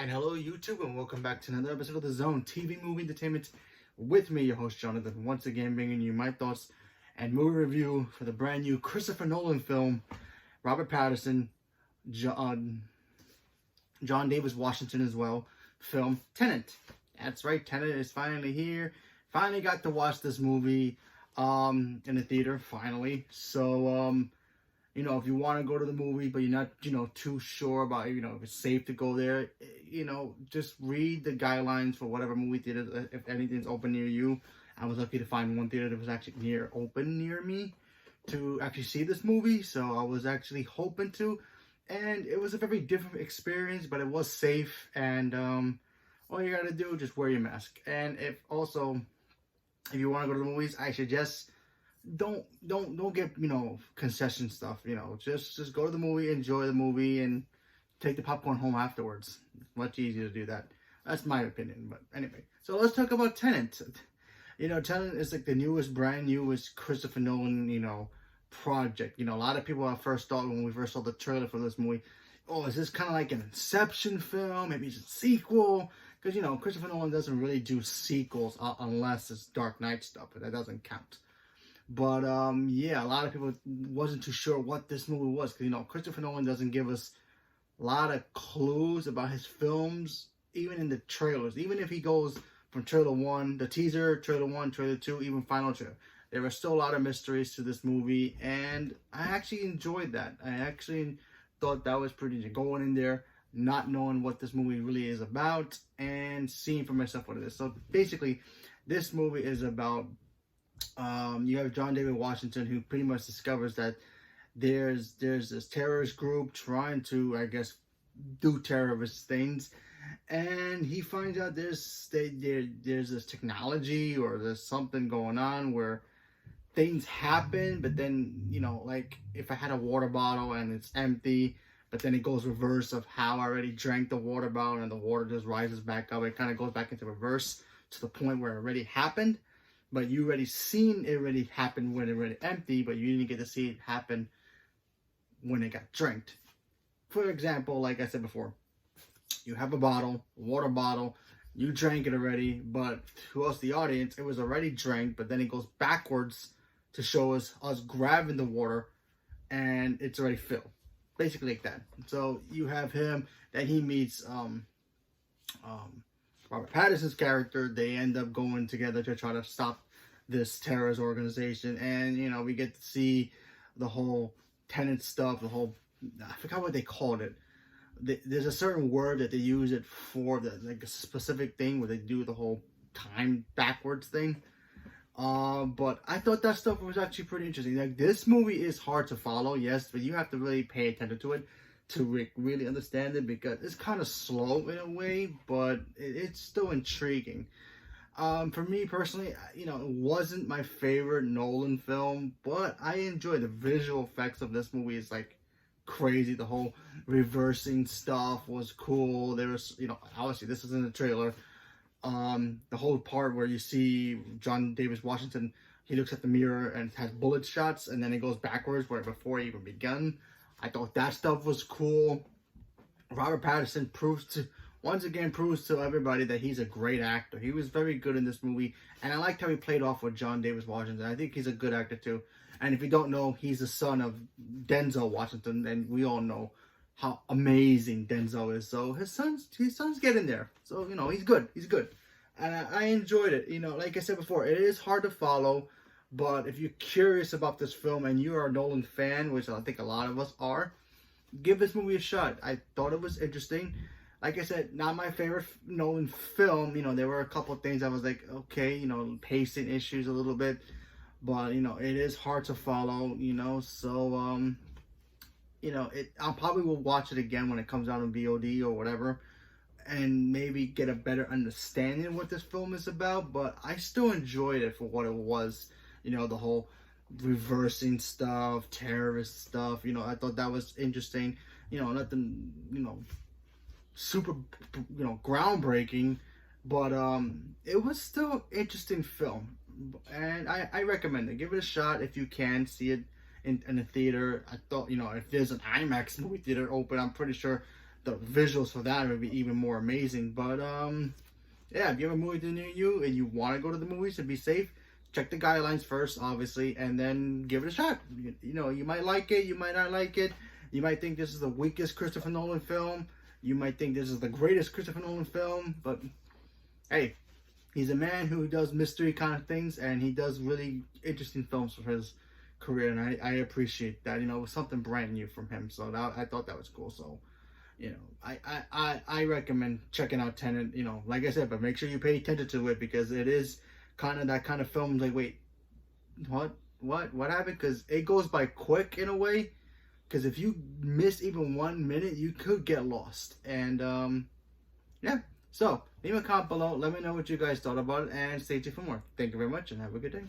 And hello YouTube, and welcome back to another episode of The Zone TV Movie Entertainment with me, your host Jonathan, once again bringing you my thoughts and movie review for the brand new Christopher Nolan film, Robert Pattinson, John Davis Washington as well, film Tenant. That's right, Tenant is finally here. Finally got to watch this movie in the theater, finally. So, if you want to go to the movie, but you're not, too sure about, if it's safe to go there, just read the guidelines for whatever movie theater, if anything's open near you. I was lucky to find one theater that was actually open near me to actually see this movie, so I was actually hoping to, and it was a very different experience, but it was safe, and all you gotta do is just wear your mask. And if you want to go to the movies, I suggest don't get concession stuff. Just go to the movie, enjoy the movie, and take the popcorn home afterwards. It's much easier to do that. That's my opinion. But anyway, so let's talk about Tenet. Tenet is like the brand newest Christopher Nolan project. A lot of people at first thought when we first saw the trailer for this movie, oh, is this kind of like an Inception film? Maybe it's a sequel. Because Christopher Nolan doesn't really do sequels unless it's Dark Knight stuff, but that doesn't count. But yeah, a lot of people wasn't too sure what this movie was, because Christopher Nolan doesn't give us a lot of clues about his films, even in the trailers. Even if he goes from trailer 1, the teaser, trailer 1, trailer 2, even final trailer, there are still a lot of mysteries to this movie, and I actually enjoyed that. I actually thought that was pretty interesting, going in there not knowing what this movie really is about and seeing for myself what it is. So basically, this movie is about you have John David Washington, who pretty much discovers that there's this terrorist group trying to, I guess, do terrorist things, and he finds out there's this technology, or there's something going on where things happen, but then like if I had a water bottle and it's empty, but then it goes reverse of how I already drank the water bottle and the water just rises back up. It kind of goes back into reverse to the point where it already happened. But you already seen it already happen when it already empty, but you didn't get to see it happen when it got drank. For example, like I said before, you have a water bottle, you drank it already, but to us, the audience, it was already drank, but then it goes backwards to show us grabbing the water, and it's already filled. Basically like that. So you have him, then he meets Robert Pattinson's character. They end up going together to try to stop this terrorist organization, and we get to see the whole tenant stuff, I forgot what they called it. There's a certain word that they use it for, like a specific thing where they do the whole time backwards thing. But I thought that stuff was actually pretty interesting. Like, this movie is hard to follow, yes, but you have to really pay attention to it to really understand it, because it's kind of slow in a way, but it's still intriguing. For me personally, it wasn't my favorite Nolan film, but I enjoyed the visual effects of this movie. Is like crazy. The whole reversing stuff was cool. There was, obviously this is in the trailer. The whole part where you see John Davis Washington, he looks at the mirror and has bullet shots, and then it goes backwards where before he even begun. I thought that stuff was cool. Robert Pattinson once again proves to everybody that he's a great actor. He was very good in this movie, and I liked how he played off with John Davis Washington. I think he's a good actor too. And if you don't know, he's the son of Denzel Washington, and we all know how amazing Denzel is. So his sons get in there. So he's good. He's good, and I enjoyed it. Like I said before, it is hard to follow. But if you're curious about this film and you are a Nolan fan, which I think a lot of us are, give this movie a shot. I thought it was interesting. Like I said, not my favorite Nolan film. There were a couple of things I was like, okay, pacing issues a little bit. But, it is hard to follow, so, I probably will watch it again when it comes out on VOD or whatever, and maybe get a better understanding of what this film is about. But I still enjoyed it for what it was. The whole reversing stuff, terrorist stuff, I thought that was interesting. Nothing, super, groundbreaking, but it was still an interesting film, and I recommend it. Give it a shot if you can see it in a theater. I thought, if there's an IMAX movie theater open, I'm pretty sure the visuals for that would be even more amazing. But yeah, if you have a movie near you and you want to go to the movies and be safe, check the guidelines first, obviously, and then give it a shot. You know, you might like it, you might not like it. You might think this is the weakest Christopher Nolan film. You might think this is the greatest Christopher Nolan film. But hey, he's a man who does mystery kind of things, and he does really interesting films for his career, and I appreciate that. You know, it was something brand new from him, so I thought that was cool. So, you know, I recommend checking out Tenant. You know, like I said, but make sure you pay attention to it, because it is kind of that kind of film. Like, wait, what happened? Because it goes by quick in a way. Because if you miss even 1 minute, you could get lost. And yeah. So leave a comment below. Let me know what you guys thought about it, and stay tuned for more. Thank you very much, and have a good day.